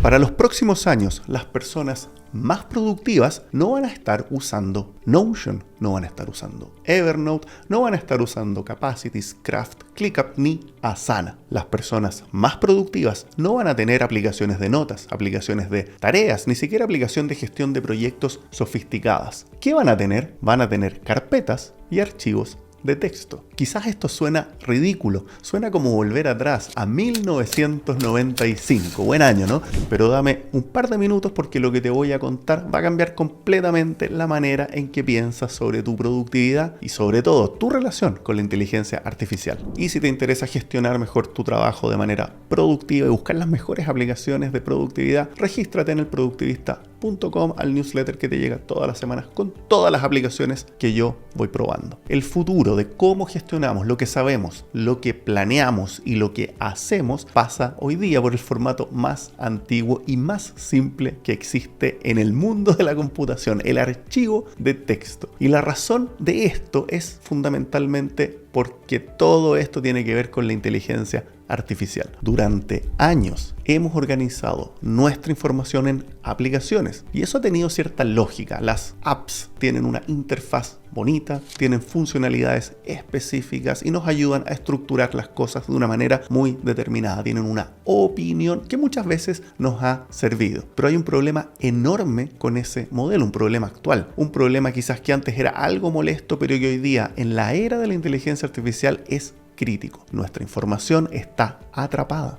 Para los próximos años, las personas más productivas no van a estar usando Notion, no van a estar usando Evernote, no van a estar usando Capacities, Craft, ClickUp ni Asana. Las personas más productivas no van a tener aplicaciones de notas, aplicaciones de tareas, ni siquiera aplicación de gestión de proyectos sofisticadas. ¿Qué van a tener? Van a tener carpetas y archivos de texto. Quizás esto suena ridículo, suena como volver atrás a 1995, buen año, ¿no? Pero dame un par de minutos porque lo que te voy a contar va a cambiar completamente la manera en que piensas sobre tu productividad y sobre todo tu relación con la inteligencia artificial. Y si te interesa gestionar mejor tu trabajo de manera productiva y buscar las mejores aplicaciones de productividad, regístrate en elproductivista.com al newsletter que te llega todas las semanas con todas las aplicaciones que yo voy probando. El futuro de cómo gestionamos lo que sabemos, lo que planeamos y lo que hacemos pasa hoy día por el formato más antiguo y más simple que existe en el mundo de la computación, el archivo de texto. Y la razón de esto es fundamentalmente porque todo esto tiene que ver con la inteligencia artificial. Durante años hemos organizado nuestra información en aplicaciones y eso ha tenido cierta lógica. Las apps tienen una interfaz bonita, tienen funcionalidades específicas y nos ayudan a estructurar las cosas de una manera muy determinada. Tienen una opinión que muchas veces nos ha servido. Pero hay un problema enorme con ese modelo, un problema actual, un problema quizás que antes era algo molesto, pero que hoy día en la era de la inteligencia artificial es crítico. Nuestra información está atrapada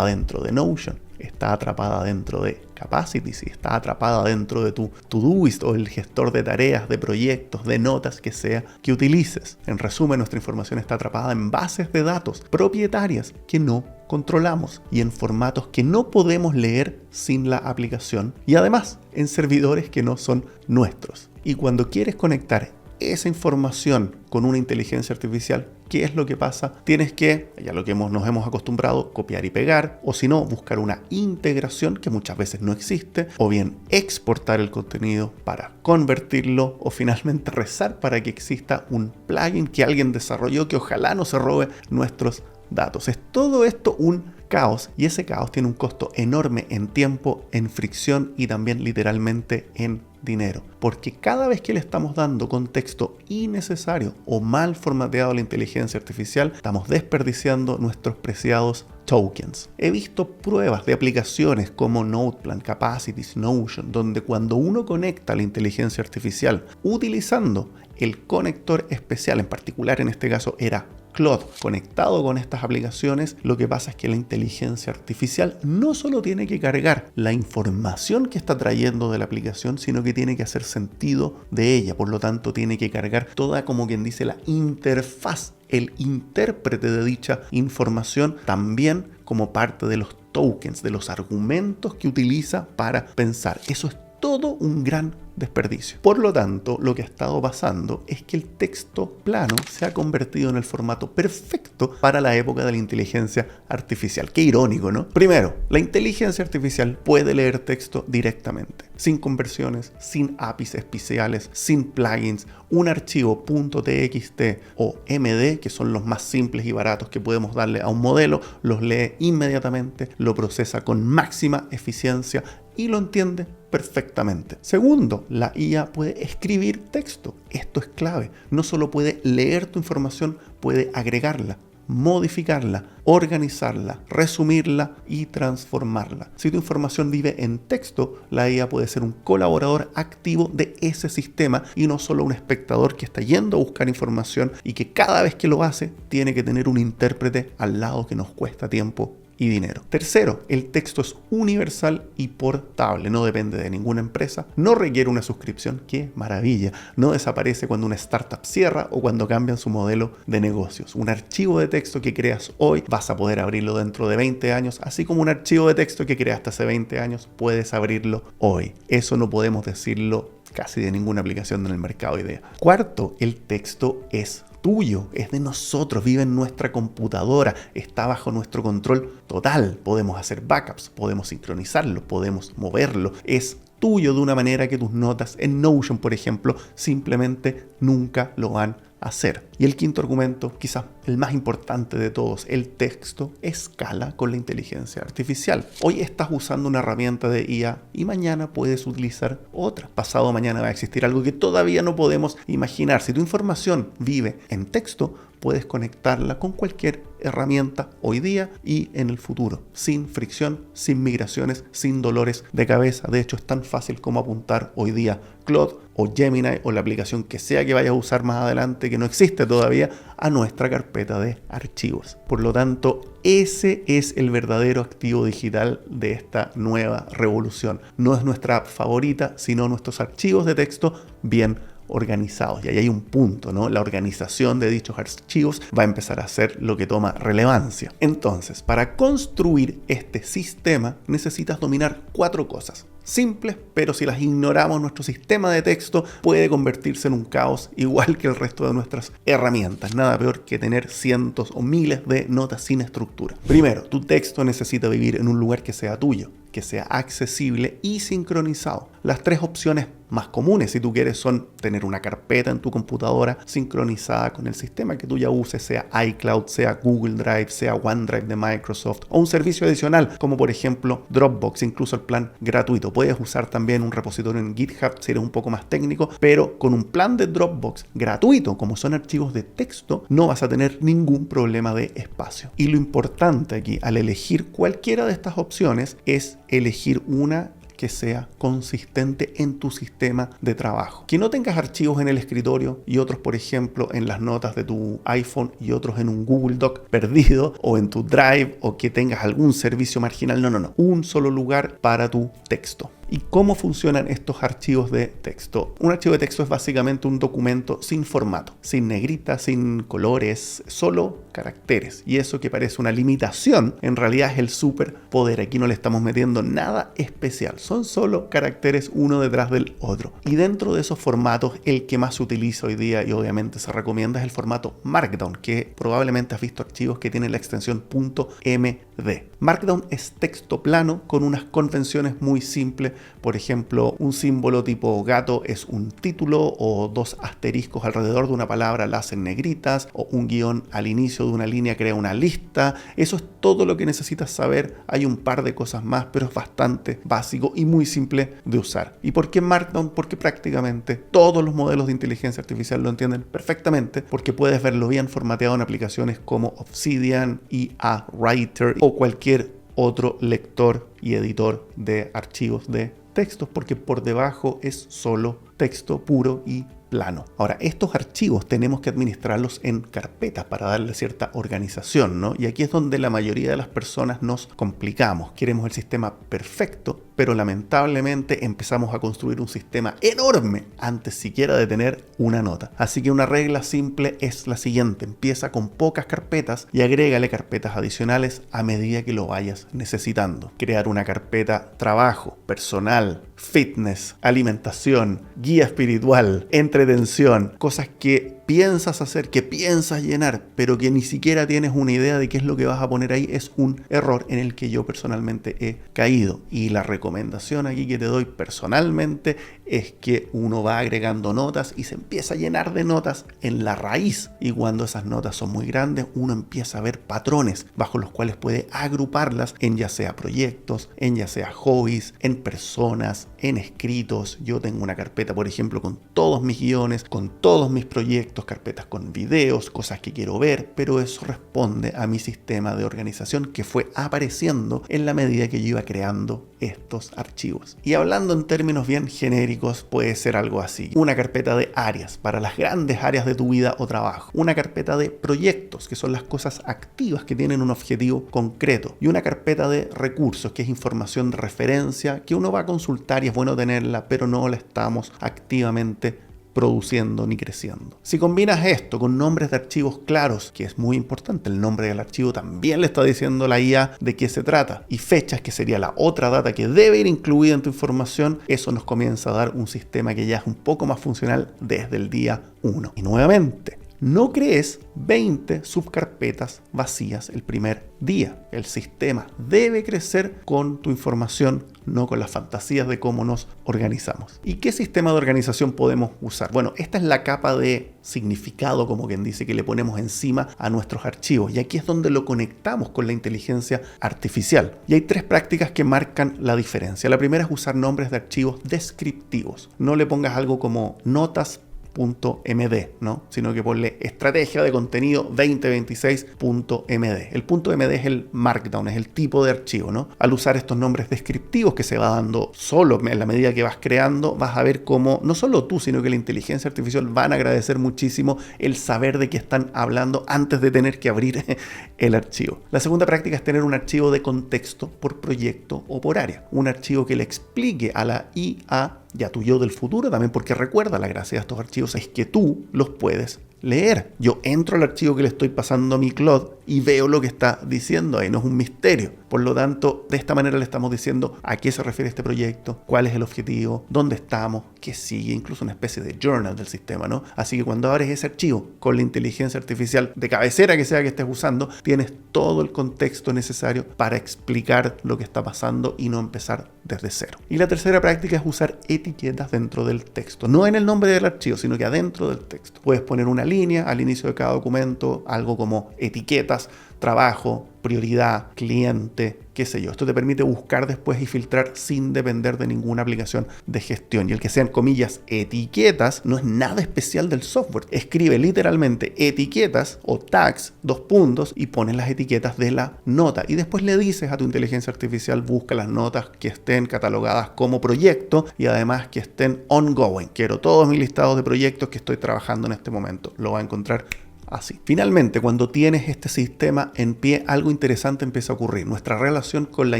dentro de Notion, está atrapada dentro de Capacities y está atrapada dentro de tu Todoist o el gestor de tareas, de proyectos, de notas que sea que utilices. En resumen, nuestra información está atrapada en bases de datos propietarias que no controlamos y en formatos que no podemos leer sin la aplicación y además en servidores que no son nuestros. Y cuando quieres conectar esa información con una inteligencia artificial, ¿qué es lo que pasa? Tienes que, ya lo que nos hemos acostumbrado, copiar y pegar, o si no, buscar una integración que muchas veces no existe, o bien exportar el contenido para convertirlo, o finalmente rezar para que exista un plugin que alguien desarrolló que ojalá no se robe nuestros datos. Es todo esto un caos y ese caos tiene un costo enorme en tiempo, en fricción y también literalmente en dinero, porque cada vez que le estamos dando contexto innecesario o mal formateado a la inteligencia artificial, estamos desperdiciando nuestros preciados tokens. He visto pruebas de aplicaciones como Noteplan, Capacities, Notion, donde cuando uno conecta la inteligencia artificial utilizando el conector especial, en particular en este caso era Claude, conectado con estas aplicaciones, lo que pasa es que la inteligencia artificial no solo tiene que cargar la información que está trayendo de la aplicación, sino que tiene que hacer sentido de ella. Por lo tanto, tiene que cargar toda, como quien dice, la interfaz, el intérprete de dicha información, también como parte de los tokens, de los argumentos que utiliza para pensar. Eso es todo un gran desperdicio. Por lo tanto, lo que ha estado pasando es que el texto plano se ha convertido en el formato perfecto para la época de la inteligencia artificial. Qué irónico, ¿no? Primero, la inteligencia artificial puede leer texto directamente, sin conversiones, sin APIs especiales, sin plugins. Un archivo .txt o MD, que son los más simples y baratos que podemos darle a un modelo, los lee inmediatamente, lo procesa con máxima eficiencia y lo entiende perfectamente. Segundo, la IA puede escribir texto. Esto es clave. No solo puede leer tu información, puede agregarla, modificarla, organizarla, resumirla y transformarla. Si tu información vive en texto, la IA puede ser un colaborador activo de ese sistema y no solo un espectador que está yendo a buscar información y que cada vez que lo hace tiene que tener un intérprete al lado que nos cuesta tiempo y dinero. Tercero, el texto es universal y portable, no depende de ninguna empresa, no requiere una suscripción, ¡qué maravilla! No desaparece cuando una startup cierra o cuando cambian su modelo de negocios. Un archivo de texto que creas hoy vas a poder abrirlo dentro de 20 años, así como un archivo de texto que creaste hace 20 años puedes abrirlo hoy. Eso no podemos decirlo casi de ninguna aplicación en el mercado hoy día. Cuarto, el texto es tuyo, es de nosotros, vive en nuestra computadora, está bajo nuestro control total. Podemos hacer backups, podemos sincronizarlo, podemos moverlo. Es tuyo de una manera que tus notas en Notion, por ejemplo, simplemente nunca lo van a hacer. Y el quinto argumento, quizás el más importante de todos, el texto escala con la inteligencia artificial. Hoy estás usando una herramienta de IA y mañana puedes utilizar otra. Pasado mañana va a existir algo que todavía no podemos imaginar. Si tu información vive en texto, puedes conectarla con cualquier herramienta hoy día y en el futuro, sin fricción, sin migraciones, sin dolores de cabeza. De hecho, es tan fácil como apuntar hoy día Claude o Gemini o la aplicación que sea que vayas a usar más adelante, que no existe todavía, a nuestra carpeta de archivos. Por lo tanto, ese es el verdadero activo digital de esta nueva revolución. No es nuestra app favorita, sino nuestros archivos de texto bien organizados. Y ahí hay un punto, ¿no? La organización de dichos archivos va a empezar a ser lo que toma relevancia. Entonces, para construir este sistema necesitas dominar 4 cosas. Simples, pero si las ignoramos, nuestro sistema de texto puede convertirse en un caos igual que el resto de nuestras herramientas. Nada peor que tener cientos o miles de notas sin estructura. Primero, tu texto necesita vivir en un lugar que sea tuyo, que sea accesible y sincronizado. Las 3 opciones más comunes, si tú quieres, son tener una carpeta en tu computadora sincronizada con el sistema que tú ya uses, sea iCloud, sea Google Drive, sea OneDrive de Microsoft, o un servicio adicional como por ejemplo Dropbox, incluso el plan gratuito. Puedes usar también un repositorio en GitHub si eres un poco más técnico, pero con un plan de Dropbox gratuito, como son archivos de texto, no vas a tener ningún problema de espacio. Y lo importante aquí al elegir cualquiera de estas opciones es elegir una que sea consistente en tu sistema de trabajo. Que no tengas archivos en el escritorio y otros, por ejemplo, en las notas de tu iPhone y otros en un Google Doc perdido o en tu Drive, o que tengas algún servicio marginal. No. Un solo lugar para tu texto. ¿Y cómo funcionan estos archivos de texto? Un archivo de texto es básicamente un documento sin formato, sin negrita, sin colores, solo caracteres. Y eso que parece una limitación, en realidad es el superpoder. Aquí no le estamos metiendo nada especial. Son solo caracteres uno detrás del otro. Y dentro de esos formatos, el que más se utiliza hoy día y obviamente se recomienda es el formato Markdown, que probablemente has visto archivos que tienen la extensión .md. Markdown es texto plano con unas convenciones muy simples. Por ejemplo, un símbolo tipo gato es un título, o 2 asteriscos alrededor de una palabra la hacen negritas, o un guión al inicio de una línea crea una lista. Eso es todo lo que necesitas saber. Hay un par de cosas más, pero es bastante básico y muy simple de usar. ¿Y por qué Markdown? Porque prácticamente todos los modelos de inteligencia artificial lo entienden perfectamente, porque puedes verlo bien formateado en aplicaciones como Obsidian, IA Writer o cualquier otro lector y editor de archivos de textos, porque por debajo es solo texto puro y plano. Ahora, estos archivos tenemos que administrarlos en carpetas para darle cierta organización, ¿no? Y aquí es donde la mayoría de las personas nos complicamos. Queremos el sistema perfecto, pero lamentablemente empezamos a construir un sistema enorme antes siquiera de tener una nota. Así que una regla simple es la siguiente: empieza con pocas carpetas y agrégale carpetas adicionales a medida que lo vayas necesitando. Crear una carpeta trabajo, personal, fitness, alimentación, guía espiritual, entretención, cosas que piensas hacer, que piensas llenar, pero que ni siquiera tienes una idea de qué es lo que vas a poner ahí, es un error en el que yo personalmente he caído. Y la recomendación aquí que te doy personalmente es que uno va agregando notas y se empieza a llenar de notas en la raíz. Y cuando esas notas son muy grandes, uno empieza a ver patrones bajo los cuales puede agruparlas en ya sea proyectos, en ya sea hobbies, en personas, en escritos. Yo tengo una carpeta, por ejemplo, con todos mis guiones, con todos mis proyectos, carpetas con videos, cosas que quiero ver, pero eso responde a mi sistema de organización que fue apareciendo en la medida que yo iba creando estos archivos. Y hablando en términos bien genéricos, puede ser algo así: una carpeta de áreas para las grandes áreas de tu vida o trabajo, una carpeta de proyectos, que son las cosas activas que tienen un objetivo concreto, y una carpeta de recursos, que es información de referencia que uno va a consultar y es bueno tenerla, pero no la estamos activamente produciendo ni creciendo. Si combinas esto con nombres de archivos claros, que es muy importante, el nombre del archivo también le está diciendo la IA de qué se trata, y fechas, que sería la otra data que debe ir incluida en tu información, eso nos comienza a dar un sistema que ya es un poco más funcional desde el día 1. Y nuevamente, No crees 20 subcarpetas vacías el primer día. El sistema debe crecer con tu información, no con las fantasías de cómo nos organizamos. ¿Y qué sistema de organización podemos usar? Bueno, esta es la capa de significado, como quien dice, que le ponemos encima a nuestros archivos. Y aquí es donde lo conectamos con la inteligencia artificial. Y hay 3 prácticas que marcan la diferencia. La primera es usar nombres de archivos descriptivos. No le pongas algo como notas.md, ¿no? Sino que ponle estrategia de contenido 2026.md. El .md es el markdown, es el tipo de archivo, ¿no? Al usar estos nombres descriptivos que se va dando solo en la medida que vas creando, vas a ver cómo no solo tú, sino que la inteligencia artificial van a agradecer muchísimo el saber de qué están hablando antes de tener que abrir el archivo. La segunda práctica es tener un archivo de contexto por proyecto o por área. Un archivo que le explique a la IA y a tu yo del futuro también, porque recuerda, la gracia de estos archivos es que tú los puedes leer. Yo entro al archivo que le estoy pasando a mi Claude y veo lo que está diciendo ahí, no es un misterio. Por lo tanto, de esta manera le estamos diciendo a qué se refiere este proyecto, cuál es el objetivo, dónde estamos, qué sigue, incluso una especie de journal del sistema, ¿no? Así que cuando abres ese archivo con la inteligencia artificial de cabecera que sea que estés usando, tienes todo el contexto necesario para explicar lo que está pasando y no empezar desde cero. Y la tercera práctica es usar etiquetas dentro del texto, no en el nombre del archivo, sino que adentro del texto. Puedes poner una línea al inicio de cada documento, algo como etiquetas, trabajo, prioridad, cliente, qué sé yo. Esto te permite buscar después y filtrar sin depender de ninguna aplicación de gestión. Y el que sean, comillas, etiquetas, no es nada especial del software. Escribe literalmente etiquetas o tags, 2 puntos, y pones las etiquetas de la nota. Y después le dices a tu inteligencia artificial, busca las notas que estén catalogadas como proyecto y además que estén ongoing. Quiero todos mis listados de proyectos que estoy trabajando en este momento. Lo va a encontrar así. Finalmente, cuando tienes este sistema en pie, algo interesante empieza a ocurrir. Nuestra relación con la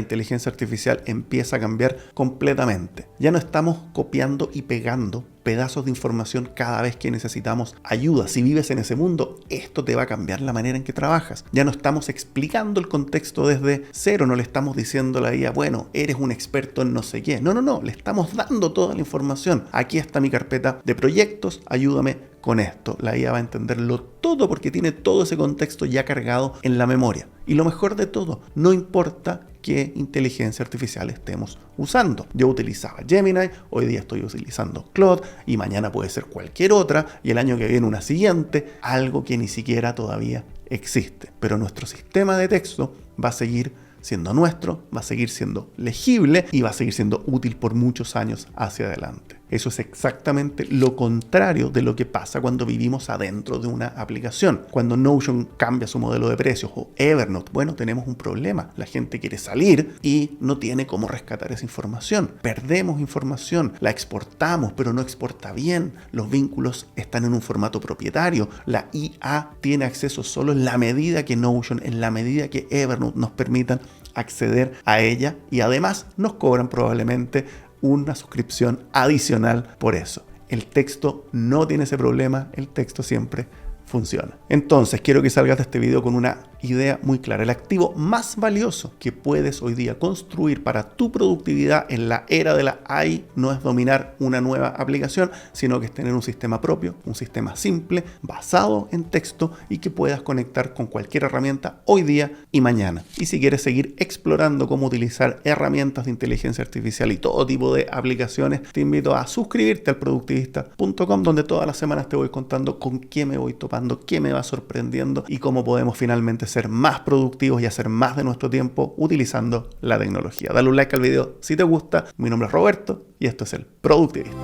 inteligencia artificial empieza a cambiar completamente. Ya no estamos copiando y pegando pedazos de información cada vez que necesitamos ayuda. Si vives en ese mundo, esto te va a cambiar la manera en que trabajas. Ya no estamos explicando el contexto desde cero, no le estamos diciendo a la IA, bueno, eres un experto en no sé qué. No, le estamos dando toda la información. Aquí está mi carpeta de proyectos, ayúdame con esto. La IA va a entenderlo todo porque tiene todo ese contexto ya cargado en la memoria. Y lo mejor de todo, no importa qué inteligencia artificial estemos usando. Yo utilizaba Gemini, hoy día estoy utilizando Claude y mañana puede ser cualquier otra y el año que viene una siguiente, algo que ni siquiera todavía existe. Pero nuestro sistema de texto va a seguir siendo nuestro, va a seguir siendo legible y va a seguir siendo útil por muchos años hacia adelante. Eso es exactamente lo contrario de lo que pasa cuando vivimos adentro de una aplicación. Cuando Notion cambia su modelo de precios o Evernote, bueno, tenemos un problema. La gente quiere salir y no tiene cómo rescatar esa información. Perdemos información, la exportamos, pero no exporta bien. Los vínculos están en un formato propietario. La IA tiene acceso solo en la medida que Notion, en la medida que Evernote nos permitan acceder a ella y además nos cobran probablemente una suscripción adicional por eso. El texto no tiene ese problema, el texto siempre funciona. Entonces, quiero que salgas de este video con una idea muy clara. El activo más valioso que puedes hoy día construir para tu productividad en la era de la AI no es dominar una nueva aplicación, sino que es tener un sistema propio, un sistema simple, basado en texto y que puedas conectar con cualquier herramienta hoy día y mañana. Y si quieres seguir explorando cómo utilizar herramientas de inteligencia artificial y todo tipo de aplicaciones, te invito a suscribirte al productivista.com, donde todas las semanas te voy contando con qué me voy topando, qué me va sorprendiendo y cómo podemos finalmente ser más productivos y hacer más de nuestro tiempo utilizando la tecnología. Dale un like al video si te gusta. Mi nombre es Roberto y esto es El Productivista.